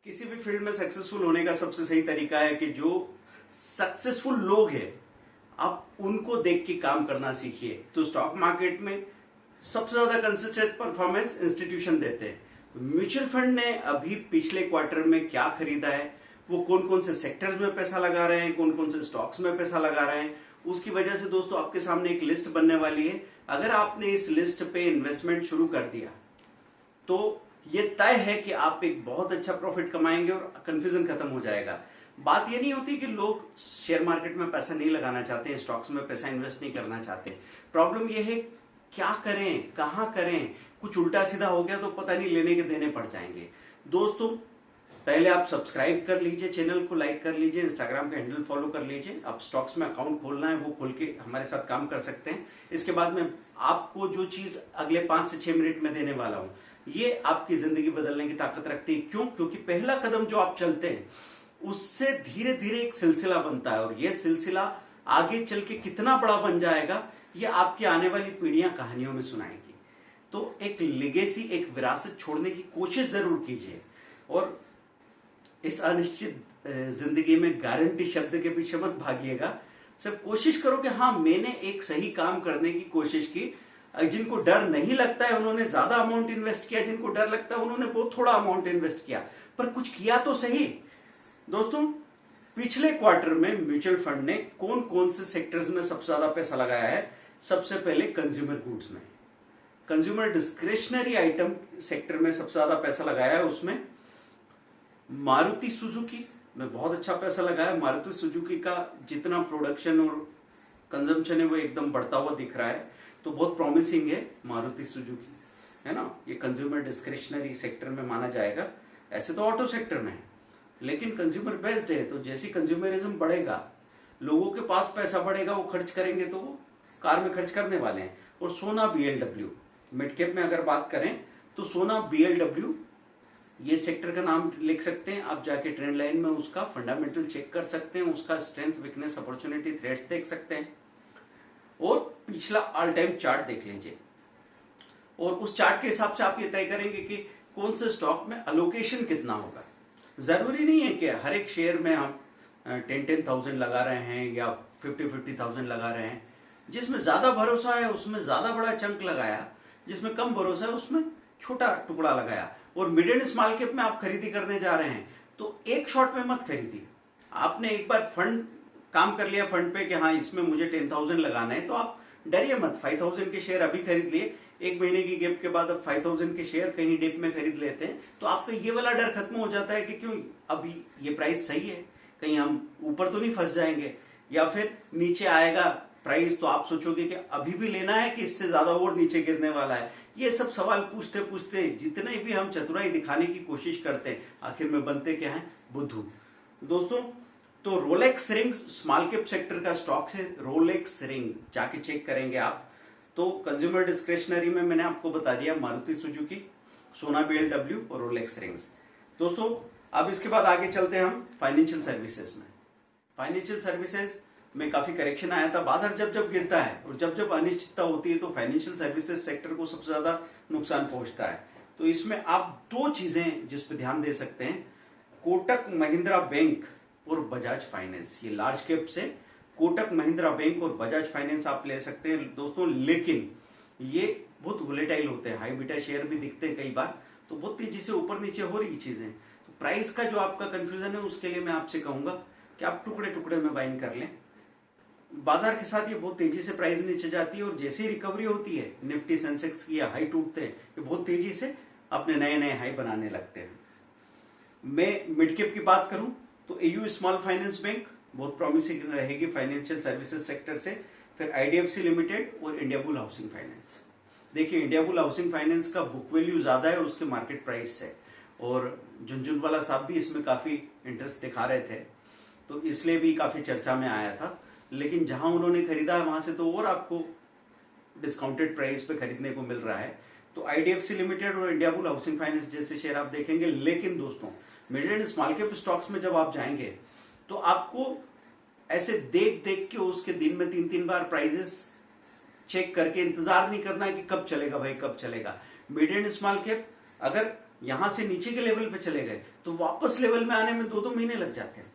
किसी भी फील्ड में सक्सेसफुल होने का सबसे सही तरीका है कि जो सक्सेसफुल लोग हैं आप उनको देख के काम करना सीखिए। तो स्टॉक मार्केट में सबसे ज्यादा कंसिस्टेंट परफॉर्मेंस इंस्टीट्यूशन देते हैं। म्यूचुअल फंड ने अभी पिछले क्वार्टर में क्या खरीदा है, वो कौन कौन से सेक्टर्स में पैसा लगा रहे हैं, कौन कौन से स्टॉक्स में पैसा लगा रहे हैं, उसकी वजह से दोस्तों आपके सामने एक लिस्ट बनने वाली है। अगर आपने इस लिस्ट पे इन्वेस्टमेंट शुरू कर दिया तो ये तय है कि आप एक बहुत अच्छा प्रॉफिट कमाएंगे और कंफ्यूजन खत्म हो जाएगा। बात ये नहीं होती कि लोग शेयर मार्केट में पैसा नहीं लगाना चाहते हैं, स्टॉक्स में पैसा इन्वेस्ट नहीं करना चाहते। प्रॉब्लम ये है क्या करें, कहां करें, कुछ उल्टा सीधा हो गया तो पता नहीं लेने के देने पड़ जाएंगे। दोस्तों पहले आप सब्सक्राइब कर लीजिए, चैनल को लाइक कर लीजिए, इंस्टाग्राम का हैंडल फॉलो कर लीजिए। आप स्टॉक्स में अकाउंट खोलना है वो खोल के हमारे साथ काम कर सकते हैं। इसके बाद में आपको जो चीज अगले 5 से 6 मिनट में देने वाला हूं ये आपकी जिंदगी बदलने की ताकत रखती है। क्यों? क्योंकि पहला कदम जो आप चलते हैं उससे धीरे धीरे एक सिलसिला बनता है और यह सिलसिला आगे चल के कितना बड़ा बन जाएगा ये आपकी आने वाली पीढ़ियां कहानियों में सुनाएगी। तो एक लेगेसी, एक विरासत छोड़ने की कोशिश जरूर कीजिए और इस अनिश्चित जिंदगी में गारंटी शब्द के पीछे मत भागिएगा। सिर्फ कोशिश करो कि हाँ मैंने एक सही काम करने की कोशिश की। जिनको डर नहीं लगता है उन्होंने ज्यादा अमाउंट इन्वेस्ट किया, जिनको डर लगता है उन्होंने बहुत थोड़ा अमाउंट इन्वेस्ट किया, पर कुछ किया तो सही। दोस्तों पिछले क्वार्टर में म्यूचुअल फंड ने कौन कौन से सेक्टर्स में सबसे ज्यादा पैसा लगाया है? सबसे पहले कंज्यूमर गुड्स में, कंज्यूमर डिस्क्रिशनरी आइटम सेक्टर में सबसे ज्यादा पैसा लगाया है। उसमें मारुति सुजुकी में बहुत अच्छा पैसा लगाया। मारुति सुजुकी का जितना प्रोडक्शन और कंजम्पशन है वो एकदम बढ़ता हुआ दिख रहा है, तो बहुत प्रॉमिसिंग है मारुति सुजुकी, है ना। ये कंज्यूमर डिस्क्रिशनरी सेक्टर में माना जाएगा। ऐसे तो ऑटो सेक्टर में है लेकिन कंज्यूमर बेस्ड है, तो जैसी कंज्यूमरिज्म बढ़ेगा लोगों के पास पैसा बढ़ेगा, वो खर्च करेंगे तो वो कार में खर्च करने वाले हैं। और सोना BLW मिड कैप में अगर बात करें तो सोना BLW ये सेक्टर का नाम लिख सकते हैं आप, जाके ट्रेंड लाइन में उसका फंडामेंटल चेक कर सकते हैं, उसका स्ट्रेंथ, वीकनेस, अपॉर्चुनिटी, थ्रेट्स देख सकते हैं और पिछला ऑल टाइम चार्ट देख लीजिए और उस चार्ट के हिसाब से आप ये तय करेंगे कि कौन से स्टॉक में अलोकेशन कितना होगा। जरूरी नहीं है कि हर एक शेयर में हम 10,000 लगा रहे हैं या 50,000 लगा रहे हैं। जिसमें ज्यादा भरोसा है उसमें ज्यादा बड़ा चंक लगाया, जिसमें कम भरोसा है उसमें छोटा टुकड़ा लगाया। और मिड एंड स्मॉल कैप में आप खरीदी करने जा रहे हैं तो एक शॉट में मत खरीदी। आपने एक बार फंड काम कर लिया फंड पे कि हाँ इसमें मुझे 10,000 लगाना है, तो आप डरिए मत। 5,000 के शेयर अभी खरीद लिए, एक महीने की गैप के बाद अब 5,000 के शेयर कहीं डिप में खरीद लेते हैं तो आपका ये वाला डर खत्म हो जाता है कि क्यों अभी ये प्राइस सही है, कहीं हम ऊपर तो नहीं फंस जाएंगे या फिर नीचे आएगा प्राइस तो आप सोचोगे कि अभी भी लेना है कि इससे ज्यादा और नीचे गिरने वाला है। ये सब सवाल पूछते पूछते जितने भी हम चतुराई दिखाने की कोशिश करते हैं आखिर में बनते क्या है? बुद्धू। दोस्तों तो Rolex ring small cap sector का स्टॉक है। रोलेक्स रिंग जाके चेक करेंगे आप। तो कंज्यूमर डिस्क्रिशनरी में मैंने आपको बता दिया मारुति सुजुकी, सोना BLW और रोलेक्स रिंग्स। दोस्तों अब इसके बाद आगे चलते हैं हम फाइनेंशियल सर्विसेज में। फाइनेंशियल सर्विसेज में काफी करेक्शन आया था। बाजार जब जब गिरता है और जब जब अनिश्चितता होती है तो फाइनेंशियल सर्विसेज सेक्टर को सबसे ज्यादा नुकसान पहुंचता है। तो इसमें आप दो चीजें जिस पे ध्यान दे सकते हैं, कोटक महिंद्रा बैंक और बजाज फाइनेंस। ये लार्ज कैप से कोटक महिंद्रा बैंक और बजाज फाइनेंस आप ले सकते हैं दोस्तों, लेकिन ये बहुत वोलेटाइल होते हैं, हाई बीटा शेयर भी दिखते हैं कई बार, तो बहुत तेजी से ऊपर नीचे हो रही चीजें। तो प्राइस का जो आपका कंफ्यूजन है उसके लिए मैं आपसे कहूंगा कि आप टुकड़े टुकड़े में बाइंग कर लें। बाजार के साथ ये बहुत तेजी से प्राइस नीचे जाती है और जैसे ही रिकवरी होती है निफ्टी सेंसेक्स की हाई टूटते हैं, ये बहुत तेजी से अपने नए नए हाई बनाने लगते हैं। मैं मिड कैप की बात करूं तो AU स्मॉल फाइनेंस बैंक बहुत प्रॉमिसिंग रहेगी फाइनेंशियल सर्विसेज सेक्टर से। फिर IDFC लिमिटेड और इंडिया बुल हाउसिंग फाइनेंस। देखिए इंडिया बुल हाउसिंग फाइनेंस का बुक वैल्यू ज्यादा है उसके मार्केट प्राइस से, और झुनझुनवाला साहब भी इसमें काफी इंटरेस्ट दिखा रहे थे तो इसलिए भी काफी चर्चा में आया था। लेकिन जहां उन्होंने खरीदा है वहां से तो और आपको डिस्काउंटेड प्राइस पे खरीदने को मिल रहा है। तो IDFC लिमिटेड और इंडिया बुल हाउसिंग फाइनेंस जैसे शेयर आप देखेंगे। लेकिन दोस्तों mid and small cap stocks में जब आप जाएंगे तो आपको ऐसे देख देख के उसके दिन में 3-3 बार प्राइजेस चेक करके इंतजार नहीं करना है कि कब चलेगा भाई, कब चलेगा। मिड एंड स्मॉल कैप अगर यहां से नीचे के लेवल पे चले गए तो वापस लेवल में आने में 2-2 महीने लग जाते हैं।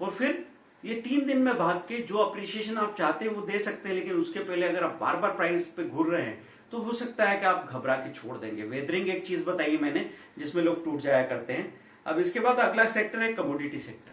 और फिर ये 3 दिन में भाग के जो अप्रिशिएशन आप चाहते हैं वो दे सकते हैं, लेकिन उसके पहले अगर आप बार बार प्राइस पे घूर रहे हैं तो हो सकता है कि आप घबरा के छोड़ देंगे। वेदरिंग एक चीज बताई मैंने जिसमें लोग टूट जाया करते हैं। अब इसके बाद अगला सेक्टर है कमोडिटी सेक्टर।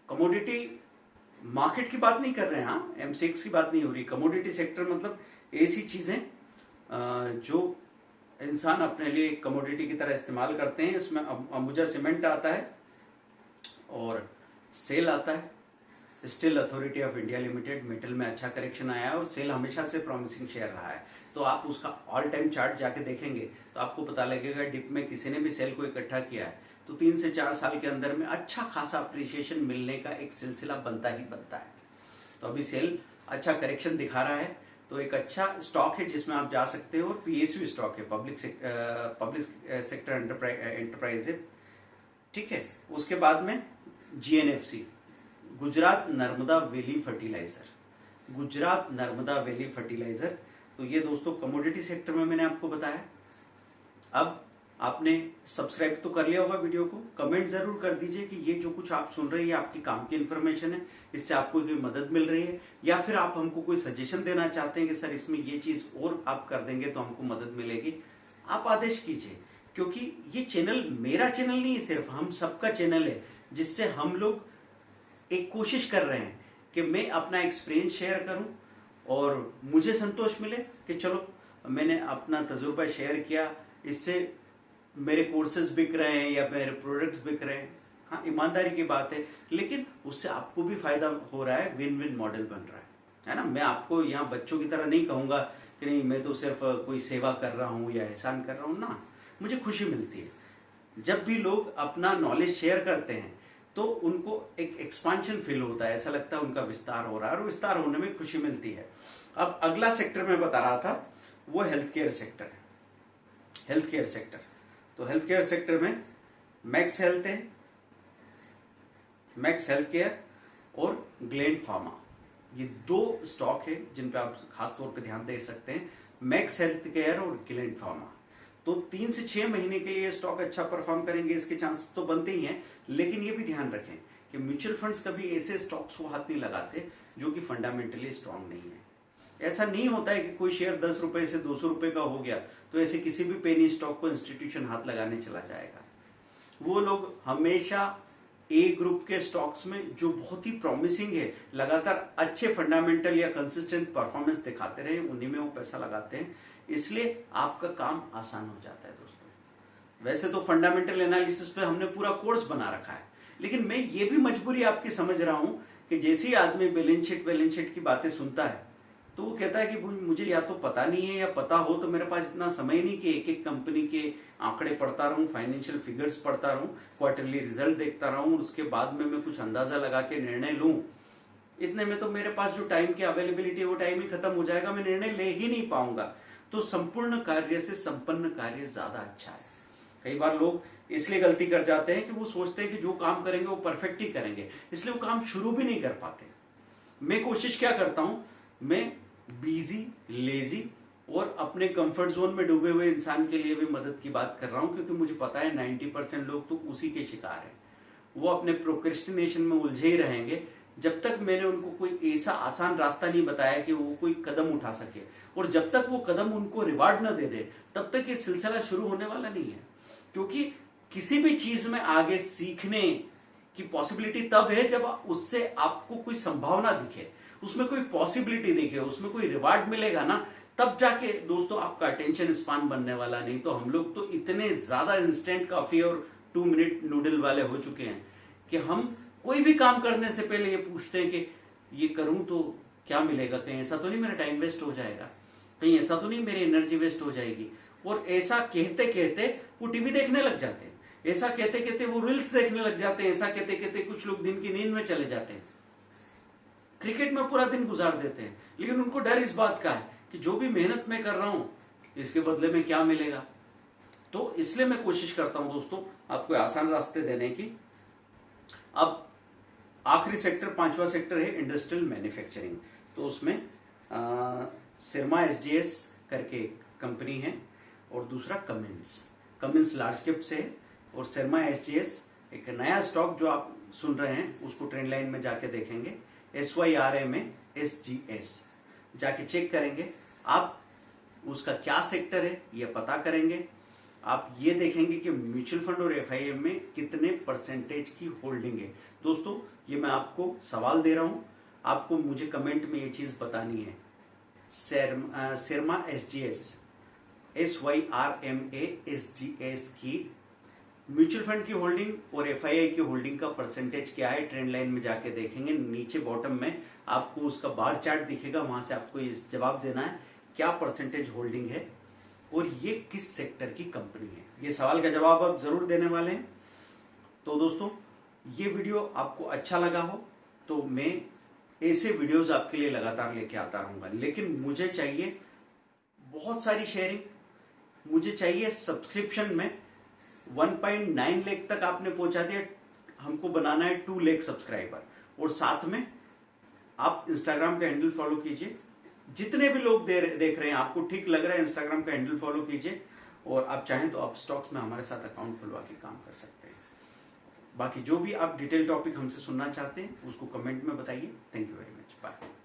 कमोडिटी मार्केट की बात नहीं कर रहे हैं, हाँ, M6 की बात नहीं हो रही। कमोडिटी सेक्टर मतलब ऐसी चीजें जो इंसान अपने लिए कमोडिटी की तरह इस्तेमाल करते हैं। इसमें अंबुजा सीमेंट आता है और सेल आता है। Steel authority of India limited, metal में अच्छा करेक्शन आया है और सेल हमेशा से प्रॉमिसिंग शेयर रहा है। तो आप उसका ऑल टाइम चार्ट जाके देखेंगे तो आपको पता लगेगा डिप में किसी ने भी सेल को इकट्ठा किया है तो 3 से 4 साल के अंदर में अच्छा खासा अप्रिशिएशन मिलने का एक सिलसिला बनता ही बनता है। तो अभी सेल अच्छा करेक्शन दिखा रहा है तो एक अच्छा स्टॉक है जिसमें आप जा सकते हो। और PSU स्टॉक है, पब्लिक सेक्टर एंटरप्राइज है, ठीक है। उसके बाद में GNFC, Gujarat Narmada valley fertiliser, Gujarat Narmada valley fertiliser. तो ये दोस्तों कमोडिटी सेक्टर में मैंने आपको बताया। अब आपने सब्सक्राइब तो कर लिया होगा वीडियो को, कमेंट जरूर कर दीजिए कि ये जो कुछ आप सुन रहे हैं ये आपकी काम की इंफॉर्मेशन है, इससे आपको कोई मदद मिल रही है, या फिर आप हमको कोई सजेशन देना चाहते हैं कि सर इसमें ये चीज और आप कर देंगे तो हमको मदद मिलेगी। आप आदेश कीजिए, क्योंकि ये चैनल मेरा चैनल नहीं है, सिर्फ हम सबका चैनल है, जिससे हम लोग एक कोशिश कर रहे हैं कि मैं अपना एक्सपीरियंस शेयर करूं और मुझे संतोष मिले कि चलो मैंने अपना तजुर्बा शेयर किया, इससे मेरे कोर्सेज बिक रहे हैं या मेरे प्रोडक्ट्स बिक रहे हैं। हाँ, ईमानदारी की बात है, लेकिन उससे आपको भी फायदा हो रहा है, विन विन मॉडल बन रहा है ना। मैं आपको यहाँ बच्चों की तरह नहीं कहूंगा कि नहीं मैं तो सिर्फ कोई सेवा कर रहा हूँ या एहसान कर रहा हूँ ना। मुझे खुशी मिलती है जब भी लोग अपना नॉलेज शेयर करते हैं तो उनको एक एक्सपांशन फील होता है, ऐसा लगता है उनका विस्तार हो रहा है और विस्तार होने में खुशी मिलती है। अब अगला सेक्टर मैं बता रहा था वो हेल्थ केयर सेक्टर है। हेल्थ केयर सेक्टर, तो हेल्थ केयर सेक्टर में मैक्स हेल्थ है, मैक्स हेल्थ केयर और ग्लैंड फार्मा, ये 2 स्टॉक है जिन पे आप खास तौर पे ध्यान दे सकते हैं। मैक्स हेल्थ केयर और ग्लैंड फार्मा, तो 3 से 6 महीने के लिए स्टॉक अच्छा परफॉर्म करेंगे, इसके चांसेस तो बनते ही हैं। लेकिन ये भी ध्यान रखें कि म्यूचुअल फंड्स कभी ऐसे स्टॉक्स को हाथ नहीं लगाते जो कि फंडामेंटली स्ट्रांग नहीं है। ऐसा नहीं होता है कि कोई शेयर 10 रुपए से 200 रुपए का हो गया तो ऐसे किसी भी पेनी स्टॉक को इंस्टीट्यूशन हाथ लगाने चला जाएगा। वो लोग हमेशा ए ग्रुप के स्टॉक्स में जो बहुत ही प्रॉमिसिंग है, लगातार अच्छे फंडामेंटल या कंसिस्टेंट परफॉर्मेंस दिखाते रहे, उन्हीं में वो पैसा लगाते हैं। इसलिए आपका काम आसान हो जाता है दोस्तों। वैसे तो फंडामेंटल एनालिसिस पे हमने पूरा कोर्स बना रखा है, लेकिन मैं ये भी मजबूरी आपकी समझ रहा हूं कि जैसे ही आदमी बैलेंस शीट की बातें सुनता है तो वो कहता है कि मुझे या तो पता नहीं है या पता हो तो मेरे पास इतना समय नहीं कि एक एक कंपनी के आंकड़े पढ़ता रहूं, फाइनेंशियल फिगर्स पढ़ता रहूं, क्वार्टरली रिजल्ट देखता रहूं, उसके बाद में मैं कुछ अंदाजा लगा के निर्णय लूं। इतने में तो मेरे पास जो टाइम की अवेलेबिलिटी है वो टाइम ही खत्म हो जाएगा, मैं निर्णय ले ही नहीं पाऊंगा। तो संपूर्ण कार्य से संपन्न कार्य ज्यादा अच्छा है। कई बार लोग इसलिए गलती कर जाते हैं कि वो सोचते हैं कि जो काम करेंगे वो परफेक्ट ही करेंगे, इसलिए वो काम शुरू भी नहीं कर पाते। मैं कोशिश क्या करता हूं, मैं बिजी, लेजी और अपने कंफर्ट जोन में डूबे हुए इंसान के लिए भी मदद की बात कर रहा हूं, क्योंकि मुझे पता है 90% लोग तो उसी के शिकार हैं। वो अपने प्रोक्रेस्टिनेशन में उलझे ही रहेंगे जब तक मैंने उनको कोई ऐसा आसान रास्ता नहीं बताया कि वो कोई कदम उठा सके, और जब तक वो कदम उनको रिवार्ड न दे दे तब तक ये सिलसिला शुरू होने वाला नहीं है। क्योंकि किसी भी चीज में आगे सीखने की पॉसिबिलिटी तब है जब उससे आपको कोई संभावना दिखे, उसमें कोई पॉसिबिलिटी दिखे, उसमें कोई रिवार्ड मिलेगा ना, तब जाके दोस्तों आपका अटेंशन स्पान बनने वाला। नहीं तो हम लोग तो इतने ज्यादा इंस्टेंट कॉफी और 2 मिनट नूडल वाले हो चुके हैं कि हम कोई भी काम करने से पहले ये पूछते हैं कि ये करूं तो क्या मिलेगा, कहीं ऐसा तो नहीं मेरा टाइम वेस्ट हो जाएगा, कहीं ऐसा तो नहीं मेरी एनर्जी वेस्ट हो जाएगी। और ऐसा कहते कहते वो टीवी देखने लग जाते हैं, ऐसा कहते कहते वो रील्स देखने लग जाते हैं, ऐसा कहते कहते कुछ लोग दिन की नींद में चले जाते हैं, क्रिकेट में पूरा दिन गुजार देते हैं। लेकिन उनको डर इस बात का है कि जो भी मेहनत मैं कर रहा हूं इसके बदले में क्या मिलेगा। तो इसलिए मैं कोशिश करता हूं दोस्तों आपको आसान रास्ते देने की। अब आखिरी सेक्टर, 5वां सेक्टर है इंडस्ट्रियल मैन्युफैक्चरिंग। तो उसमें सिरमा SGS करके कंपनी है, और दूसरा कमिंस लार्ज कैप से है, और शर्मा एसजीएस एक नया स्टॉक जो आप सुन रहे हैं उसको ट्रेंड लाइन में जाके देखेंगे, SYRMASGS जाके चेक करेंगे, आप उसका क्या सेक्टर है ये पता करेंगे, आप ये देखेंगे कि म्यूचुअल फंड और एफआईएम में कितने परसेंटेज की होल्डिंग है। दोस्तों ये मैं आपको सवाल दे रहा हूं, आपको मुझे कमेंट में ये चीज बतानी है। शर्मा एसजीएस SYRMASGS की म्यूचुअल फंड की होल्डिंग और एफआईआई की होल्डिंग का परसेंटेज क्या है, ट्रेंड लाइन में जाके देखेंगे। नीचे बॉटम में आपको उसका बार चार्ट दिखेगा, वहां से आपको ये जवाब देना है क्या परसेंटेज होल्डिंग है और ये किस सेक्टर की कंपनी है। ये सवाल का जवाब आप जरूर देने वाले हैं। तो दोस्तों ये वीडियो आपको अच्छा लगा हो तो मैं ऐसे वीडियोस आपके लिए लगातार लेके आता रहूंगा, लेकिन मुझे चाहिए बहुत सारी शेयरिंग, मुझे चाहिए सब्सक्रिप्शन में 1.9 लाख तक आपने पहुंचा दिया, हमको बनाना है 2 लाख सब्सक्राइबर, और साथ में आप इंस्टाग्राम का हैंडल फॉलो कीजिए। जितने भी लोग देख रहे हैं आपको ठीक लग रहा है, इंस्टाग्राम का हैंडल फॉलो कीजिए, और आप चाहें तो आप स्टॉक्स में हमारे साथ अकाउंट खुलवा के काम कर सकते हैं। बाकी जो भी आप डिटेल टॉपिक हमसे सुनना चाहते हैं उसको कमेंट में बताइए। Thank you very much, bye.